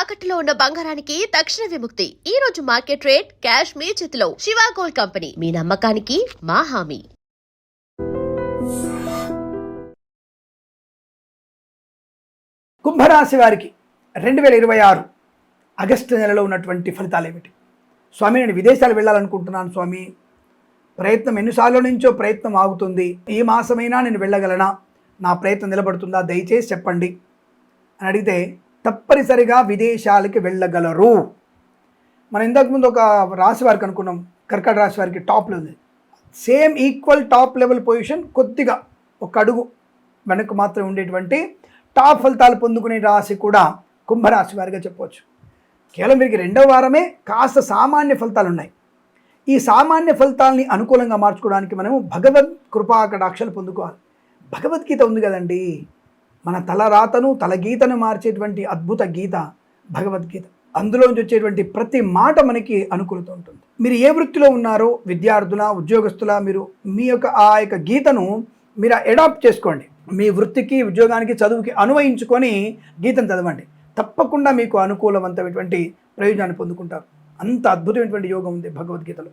తాకట్టులో ఉన్న బంగారానికి తక్షణ విముక్తి. ఈ రోజు మార్కెట్ రేట్ క్యాష్ మీ చేతిలో. శివ గోల్డ్ కంపెనీ, మీ నమ్మకానికి మా హామీ. కుంభరాశి వారికి 2026 ఆగస్టు నెలలో ఉన్నటువంటి ఫలితాలు ఏమిటి? స్వామి, నేను విదేశాలు వెళ్ళాలనుకుంటున్నాను స్వామి, ప్రయత్నం ఎన్నిసార్లు నుంచో ప్రయత్నం ఆగుతుంది, ఈ మాసమైనా నేను వెళ్ళగలనా, నా ప్రయత్నం నిలబడుతుందా, దయచేసి చెప్పండి అని అడిగితే తప్పనిసరిగా విదేశాలకి వెళ్ళగలరు. మనం ఇంతకుముందు ఒక రాశి వారికి అనుకున్నాం, కర్కాటక రాశి వారికి టాప్లో ఉంది. Same equal top level position, కొద్దిగా ఒక అడుగు వెనక్కు మాత్రం ఉండేటువంటి టాప్ ఫలితాలు పొందుకునే రాశి కూడా కుంభరాశి వారిగా చెప్పవచ్చు. కేవలం వీరికి 2వ వారమే కాస్త సామాన్య ఫలితాలు ఉన్నాయి. ఈ సామాన్య ఫలితాలని అనుకూలంగా మార్చుకోవడానికి మనము భగవద్ కృపా కటాక్షాలు పొందుకోవాలి. భగవద్గీత ఉంది కదండి, మన తలరాతను తలగీతను మార్చేటువంటి అద్భుత గీత భగవద్గీత. అందులోంచి వచ్చేటువంటి ప్రతి మాట మనకి అనుకూలత ఉంటుంది. మీరు ఏ వృత్తిలో ఉన్నారో, విద్యార్థుల, ఉద్యోగస్తుల, మీరు మీ యొక్క ఆ యొక్క గీతను మీరు అడాప్ట్ చేసుకోండి. మీ వృత్తికి, ఉద్యోగానికి, చదువుకి అన్వయించుకొని గీతను చదవండి. తప్పకుండా మీకు అనుకూలవంతమైనటువంటి ప్రయోజనాన్ని పొందుకుంటారు. అంత అద్భుతమైనటువంటి యోగం ఉంది భగవద్గీతలో.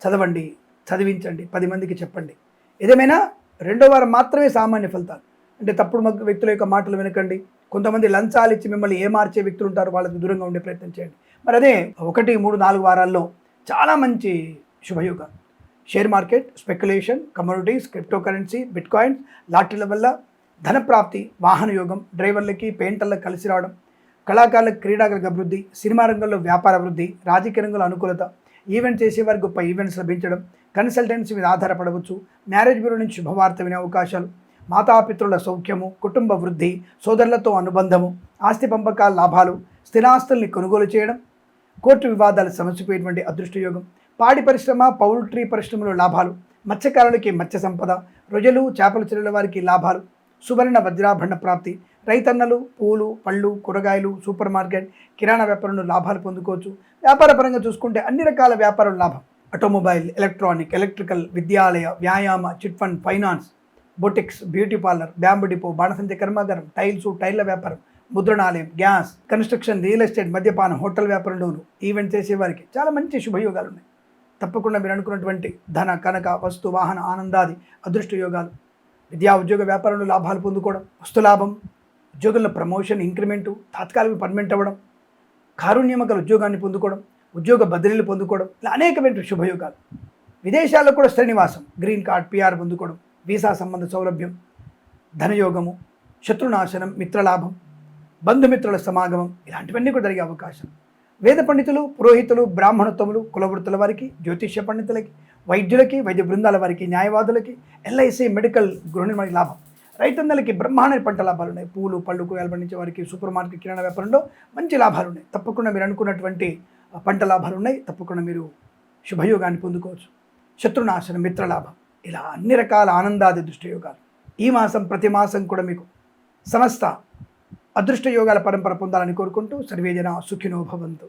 చదవండి, చదివించండి, 10 మందికి చెప్పండి. ఏదేమైనా 2వ వారం మాత్రమే సామాన్య ఫలితాలు. అంటే తప్పుడు వ్యక్తుల యొక్క మాటలు వినకండి. కొంతమంది లంచాలు ఇచ్చి మిమ్మల్ని ఏమార్చే వ్యక్తులు ఉంటారు, వాళ్ళకి దూరంగా ఉండే ప్రయత్నం చేయండి. మరి అదే 1, 3, 4 వారాల్లో చాలా మంచి శుభయోగాలు. Share market, speculation, commodities, crypto currency, bitcoins, లాటరీల వల్ల ధనప్రాప్తి, వాహన యోగం, డ్రైవర్లకి, పెయింటర్లకు కలిసి రావడం, కళాకారులకు, క్రీడాకారులకు అభివృద్ధి, సినిమా రంగంలో వ్యాపార అభివృద్ధి, రాజకీయ రంగంలో అనుకూలత, ఈవెంట్ చేసేవారికి గొప్ప ఈవెంట్స్ లభించడం, కన్సల్టెన్సీ మీద ఆధారపడవచ్చు, మ్యారేజ్ బ్యూరో నుంచి శుభవార్త వినే అవకాశాలు, మాతాపితృల సౌఖ్యము, కుటుంబ వృద్ధి, సోదరులతో అనుబంధము, ఆస్తి పంపకాల లాభాలు, స్థిరాస్తుల్ని కొనుగోలు చేయడం, కోర్టు వివాదాలు సమసిపోయేటువంటి అదృష్టయోగం, పాడి పరిశ్రమ, పౌల్ట్రీ పరిశ్రమలో లాభాలు, మత్స్యకారులకి మత్స్య సంపద, రొయ్యలు, చేపల చెరువుల వారికి లాభాలు, సువర్ణ వజ్రాభరణ ప్రాప్తి, రైతన్నలు, పూలు, పళ్ళు, కూరగాయలు, సూపర్ మార్కెట్, కిరాణా వ్యాపారంలో లాభాలు పొందుకోవచ్చు. వ్యాపార పరంగా చూసుకుంటే అన్ని రకాల వ్యాపారం లాభం. ఆటోమొబైల్, ఎలక్ట్రానిక్, ఎలక్ట్రికల్, విద్యాలయ, వ్యాయామ, chit fund, finance, boutiques, beauty parlour, bamboo depot, బాణసంచ కర్మాగారం, టైర్ల వ్యాపారం, ముద్రణాలయం, గ్యాస్, కన్స్ట్రక్షన్, రియల్ ఎస్టేట్, మద్యపానం, హోటల్ వ్యాపారంలోను, ఈవెంట్ చేసేవారికి చాలా మంచి శుభయోగాలు ఉన్నాయి. తప్పకుండా మీరు అనుకున్నటువంటి ధన, కనక, వస్తు, వాహన, ఆనందాది అదృష్ట యోగాలు, విద్యా, ఉద్యోగ, వ్యాపారంలో లాభాలు పొందుకోవడం, వస్తు లాభం, ఉద్యోగంలో ప్రమోషన్, ఇంక్రిమెంటు, తాత్కాలిక పర్మనెంట్ అవ్వడం, కారుణ్యమగల ఉద్యోగాన్ని పొందుకోవడం, ఉద్యోగ బదిలీలు పొందుకోవడం, ఇలా అనేకమైన శుభయోగాలు. విదేశాల్లో కూడా స్థిర నివాసం, గ్రీన్ కార్డ్, PR పొందుకోవడం, వీసా సంబంధ సౌలభ్యం, ధనయోగము, శత్రునాశనం, మిత్రలాభం, బంధుమిత్రుల సమాగమం, ఇలాంటివన్నీ కూడా జరిగే అవకాశం. వేద పండితులు, పురోహితులు, బ్రాహ్మణోత్తములు, కులవృత్తుల వారికి, జ్యోతిష్య పండితులకి, వైద్యులకి, వైద్య బృందాల వారికి, న్యాయవాదులకి, LIC, మెడికల్, గృహ నిర్మాణ లాభం, రైతన్నలకి బ్రహ్మాండ పంట లాభాలు ఉన్నాయి. పూలు, పళ్ళు, కూరగాయలు పండించే వారికి, సూపర్ మార్కెట్, కిరాణా వ్యాపారంలో మంచి లాభాలు ఉన్నాయి. తప్పకుండా మీరు అనుకున్నటువంటి పంట లాభాలు ఉన్నాయి. తప్పకుండా మీరు శుభయోగాన్ని పొందుకోవచ్చు. శత్రునాశనం, మిత్రలాభం, ఇలా అన్ని రకాల ఆనందాది దృష్టయోగాలు. ఈ మాసం, ప్రతి మాసం కూడా మీకు సమస్త అదృష్ట యోగాల పరంపర పొందాలని కోరుకుంటూ సర్వేజన సుఖినో భవంతు.